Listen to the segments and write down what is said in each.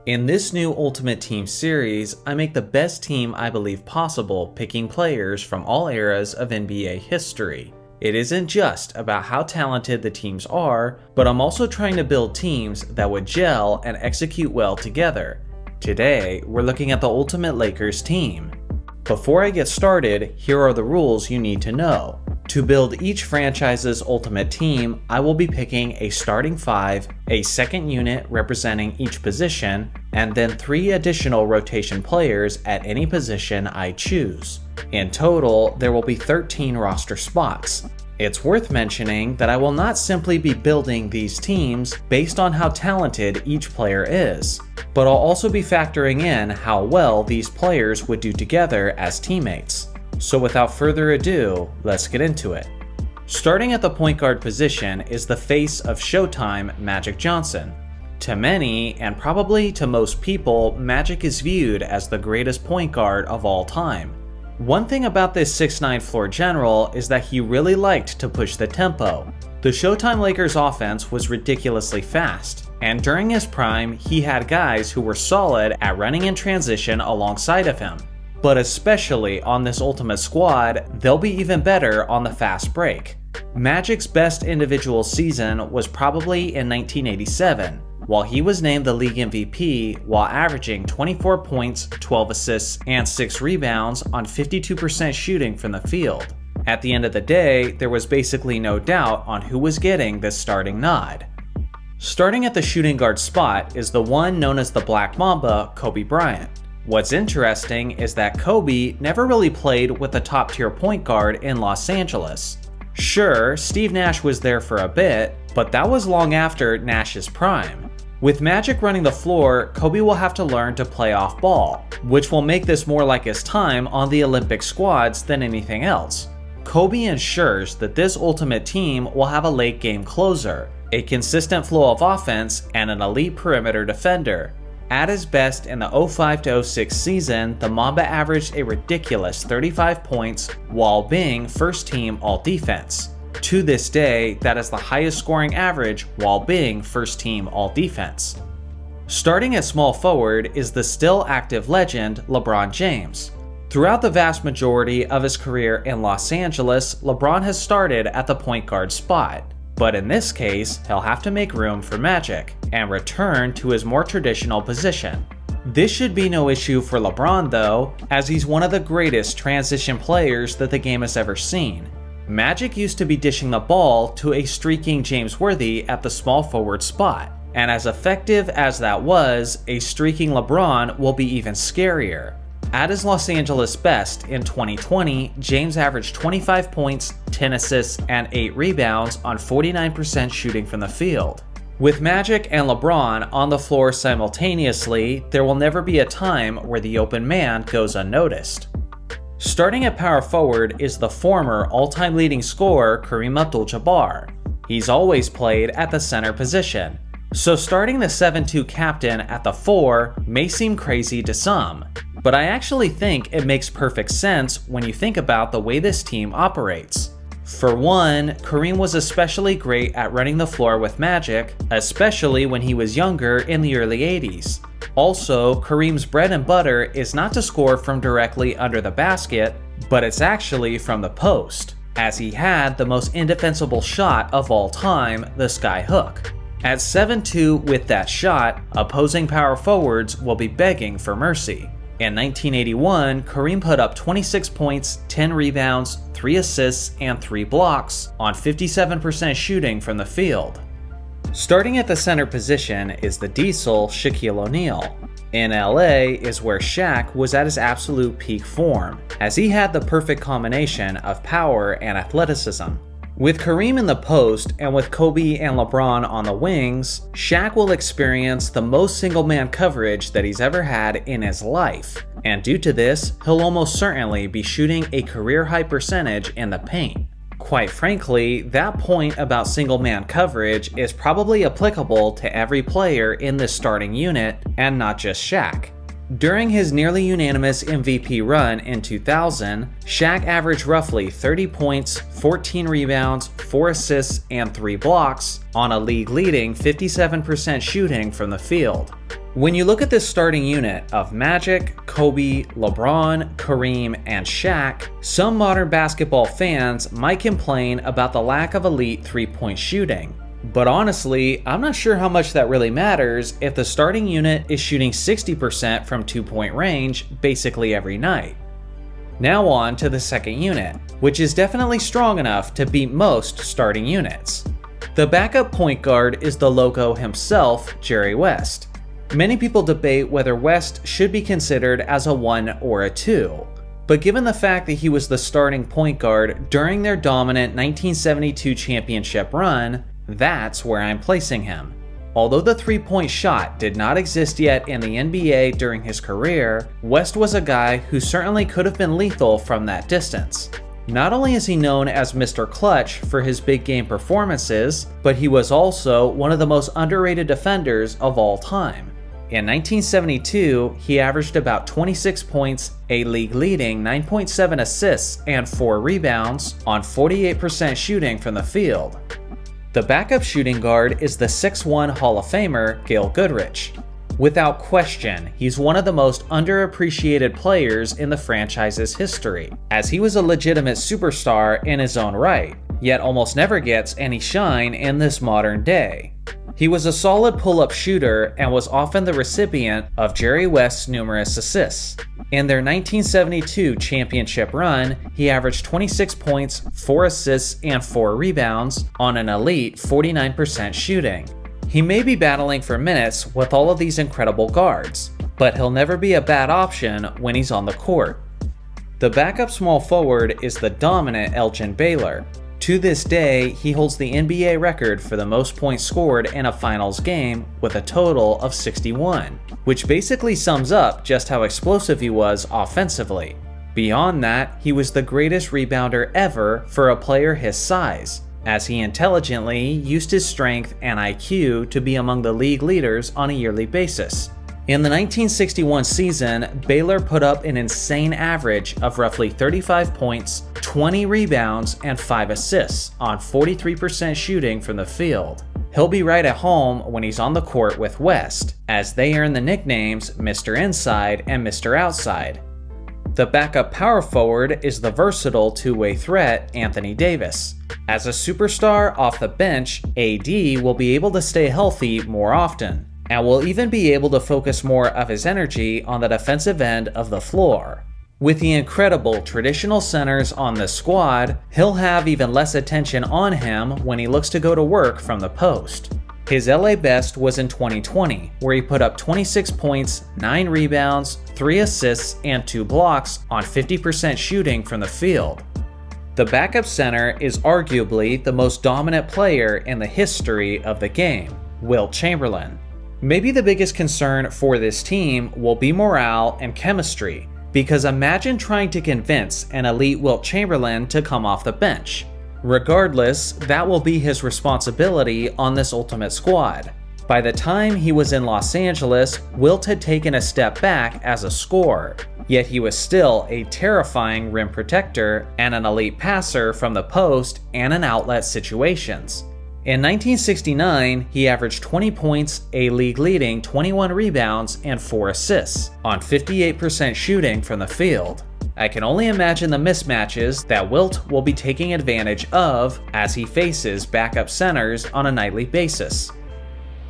In this new Ultimate Team series, I make the best team I believe possible, picking players from all eras of NBA history. It isn't just about how talented the teams are, but I'm also trying to build teams that would gel and execute well together. Today, we're looking at the Ultimate Lakers team. Before I get started, here are the rules you need to know. To build each franchise's ultimate team, I will be picking a starting 5, a second unit representing each position, and then 3 additional rotation players at any position I choose. In total, there will be 13 roster spots. It's worth mentioning that I will not simply be building these teams based on how talented each player is, but I'll also be factoring in how well these players would do together as teammates. So without further ado, let's get into it. Starting at the point guard position is the face of Showtime, Magic Johnson. To many, and probably to most people, Magic is viewed as the greatest point guard of all time. One thing about this 6'9" floor general is that he really liked to push the tempo. The Showtime Lakers offense was ridiculously fast, and during his prime, he had guys who were solid at running in transition alongside of him. But especially on this Ultimate squad, they'll be even better on the fast break. Magic's best individual season was probably in 1987, while he was named the league MVP while averaging 24 points, 12 assists, and 6 rebounds on 52% shooting from the field. At the end of the day, there was basically no doubt on who was getting this starting nod. Starting at the shooting guard spot is the one known as the Black Mamba, Kobe Bryant. What's interesting is that Kobe never really played with a top-tier point guard in Los Angeles. Sure, Steve Nash was there for a bit, but that was long after Nash's prime. With Magic running the floor, Kobe will have to learn to play off ball, which will make this more like his time on the Olympic squads than anything else. Kobe ensures that this Ultimate team will have a late game closer, a consistent flow of offense, and an elite perimeter defender. At his best in the 05-06 season, the Mamba averaged a ridiculous 35 points while being first team all-defense. To this day, that is the highest scoring average while being first team all-defense. Starting at small forward is the still active legend LeBron James. Throughout the vast majority of his career in Los Angeles, LeBron has started at the point guard spot. But in this case, he'll have to make room for Magic and return to his more traditional position. This should be no issue for LeBron though, as he's one of the greatest transition players that the game has ever seen. Magic used to be dishing the ball to a streaking James Worthy at the small forward spot, and as effective as that was, a streaking LeBron will be even scarier. At his Los Angeles best in 2020, James averaged 25 points, 10 assists, and 8 rebounds on 49% shooting from the field. With Magic and LeBron on the floor simultaneously, there will never be a time where the open man goes unnoticed. Starting at power forward is the former all-time leading scorer Kareem Abdul-Jabbar. He's always played at the center position, so starting the 7-2 captain at the 4 may seem crazy to some. But I actually think it makes perfect sense when you think about the way this team operates. For one, Kareem was especially great at running the floor with Magic, especially when he was younger in the early 80s. Also, Kareem's bread and butter is not to score from directly under the basket, but it's actually from the post, as he had the most indefensible shot of all time, the sky hook. At 7'2" with that shot, opposing power forwards will be begging for mercy. In 1981, Kareem put up 26 points, 10 rebounds, 3 assists, and 3 blocks on 57% shooting from the field. Starting at the center position is the Diesel Shaquille O'Neal. In LA is where Shaq was at his absolute peak form, as he had the perfect combination of power and athleticism. With Kareem in the post and with Kobe and LeBron on the wings, Shaq will experience the most single-man coverage that he's ever had in his life, and due to this, he'll almost certainly be shooting a career-high percentage in the paint. Quite frankly, that point about single-man coverage is probably applicable to every player in this starting unit, and not just Shaq. During his nearly unanimous MVP run in 2000, Shaq averaged roughly 30 points, 14 rebounds, 4 assists, and 3 blocks on a league-leading 57% shooting from the field. When you look at this starting unit of Magic, Kobe, LeBron, Kareem, and Shaq, some modern basketball fans might complain about the lack of elite three-point shooting. But honestly, I'm not sure how much that really matters if the starting unit is shooting 60% from two-point range basically every night. Now on to the second unit, which is definitely strong enough to beat most starting units. The backup point guard is the logo himself, Jerry West. Many people debate whether West should be considered as a 1 or a 2, but given the fact that he was the starting point guard during their dominant 1972 championship run, that's where I'm placing him. Although the three-point shot did not exist yet in the NBA during his career, West was a guy who certainly could have been lethal from that distance. Not only is he known as Mr. Clutch for his big game performances, but he was also one of the most underrated defenders of all time. In 1972, he averaged about 26 points, a league-leading 9.7 assists, and 4 rebounds on 48% shooting from the field. The backup shooting guard is the 6'1" Hall of Famer Gail Goodrich. Without question, he's one of the most underappreciated players in the franchise's history, as he was a legitimate superstar in his own right, yet almost never gets any shine in this modern day. He was a solid pull-up shooter and was often the recipient of Jerry West's numerous assists. In their 1972 championship run, he averaged 26 points, 4 assists, and 4 rebounds on an elite 49% shooting. He may be battling for minutes with all of these incredible guards, but he'll never be a bad option when he's on the court. The backup small forward is the dominant Elgin Baylor. To this day, he holds the NBA record for the most points scored in a finals game with a total of 61, which basically sums up just how explosive he was offensively. Beyond that, he was the greatest rebounder ever for a player his size, as he intelligently used his strength and IQ to be among the league leaders on a yearly basis. In the 1961 season, Baylor put up an insane average of roughly 35 points, 20 rebounds, and 5 assists on 43% shooting from the field. He'll be right at home when he's on the court with West, as they earn the nicknames Mr. Inside and Mr. Outside. The backup power forward is the versatile two-way threat Anthony Davis. As a superstar off the bench, AD will be able to stay healthy more often, and will even be able to focus more of his energy on the defensive end of the floor. With the incredible traditional centers on this squad, he'll have even less attention on him when he looks to go to work from the post. His LA best was in 2020, where he put up 26 points, 9 rebounds, 3 assists, and 2 blocks on 50% shooting from the field. The backup center is arguably the most dominant player in the history of the game, Wilt Chamberlain. Maybe the biggest concern for this team will be morale and chemistry, because imagine trying to convince an elite Wilt Chamberlain to come off the bench. Regardless, that will be his responsibility on this ultimate squad. By the time he was in Los Angeles, Wilt had taken a step back as a scorer, yet he was still a terrifying rim protector and an elite passer from the post and in outlet situations. In 1969, he averaged 20 points, a league-leading 21 rebounds, and 4 assists on 58% shooting from the field. I can only imagine the mismatches that Wilt will be taking advantage of as he faces backup centers on a nightly basis.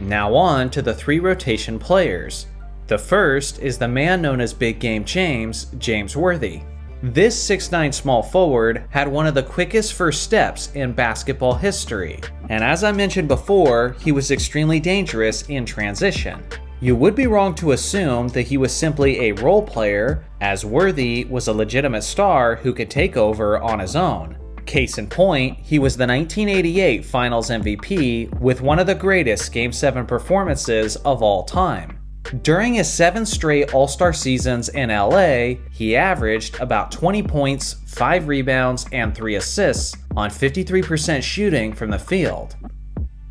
Now on to the 3 rotation players. The first is the man known as Big Game James Worthy. This 6'9" small forward had one of the quickest first steps in basketball history, and as I mentioned before, he was extremely dangerous in transition. You would be wrong to assume that he was simply a role player, as Worthy was a legitimate star who could take over on his own. Case in point, he was the 1988 Finals MVP with one of the greatest Game 7 performances of all time. During his 7 straight All-Star seasons in LA, he averaged about 20 points, 5 rebounds, and 3 assists on 53% shooting from the field.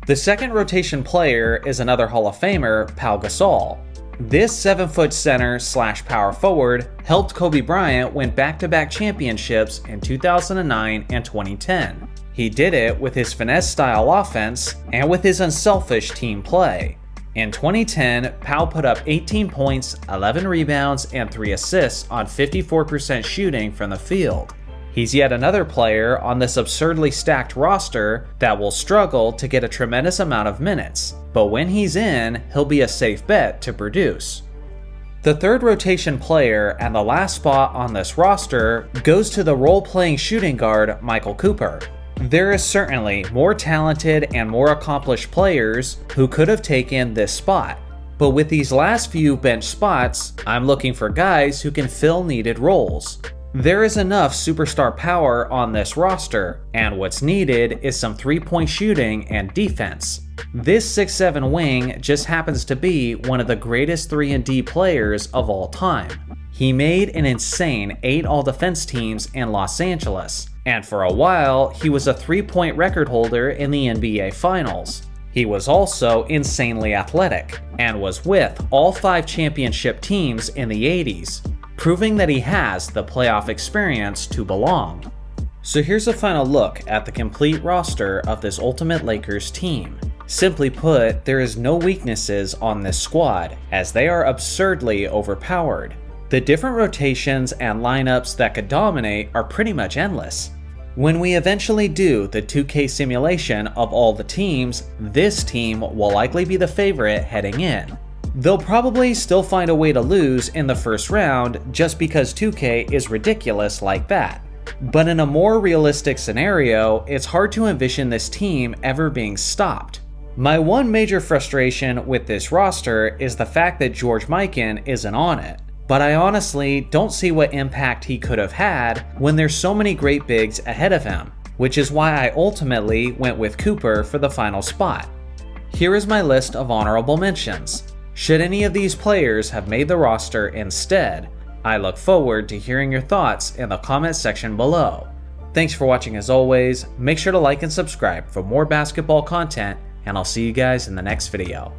The second rotation player is another Hall of Famer, Pau Gasol. This 7-foot center / power forward helped Kobe Bryant win back-to-back championships in 2009 and 2010. He did it with his finesse-style offense and with his unselfish team play. In 2010, Powell put up 18 points, 11 rebounds, and 3 assists on 54% shooting from the field. He's yet another player on this absurdly stacked roster that will struggle to get a tremendous amount of minutes, but when he's in, he'll be a safe bet to produce. The third rotation player and the last spot on this roster goes to the role-playing shooting guard Michael Cooper. There is certainly more talented and more accomplished players who could have taken this spot, but with these last few bench spots, I'm looking for guys who can fill needed roles. There is enough superstar power on this roster, and what's needed is some three-point shooting and defense. This 6'7" wing just happens to be one of the greatest 3-and-D players of all time. He made an insane 8 all-defense teams in Los Angeles, and for a while, he was a 3-point record holder in the NBA Finals. He was also insanely athletic, and was with all 5 championship teams in the 80s, proving that he has the playoff experience to belong. So here's a final look at the complete roster of this Ultimate Lakers team. Simply put, there is no weaknesses on this squad, as they are absurdly overpowered. The different rotations and lineups that could dominate are pretty much endless. When we eventually do the 2K simulation of all the teams, this team will likely be the favorite heading in. They'll probably still find a way to lose in the first round just because 2K is ridiculous like that. But in a more realistic scenario, it's hard to envision this team ever being stopped. My one major frustration with this roster is the fact that George Mikan isn't on it. But I honestly don't see what impact he could have had when there's so many great bigs ahead of him, which is why I ultimately went with Cooper for the final spot. Here is my list of honorable mentions. Should any of these players have made the roster instead? I look forward to hearing your thoughts in the comment section below. Thanks for watching as always, make sure to like and subscribe for more basketball content, and I'll see you guys in the next video.